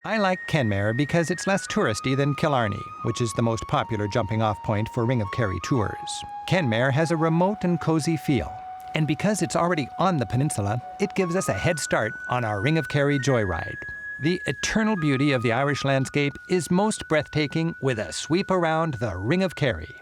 I like Kenmare because it's less touristy than Killarney, which is the most popular jumping-off point for Ring of Kerry tours. Kenmare has a remote and cozy feel, and because it's already on the peninsula, it gives us a head start on our Ring of Kerry joyride. The eternal beauty of the Irish landscape is most breathtaking with a sweep around the Ring of Kerry.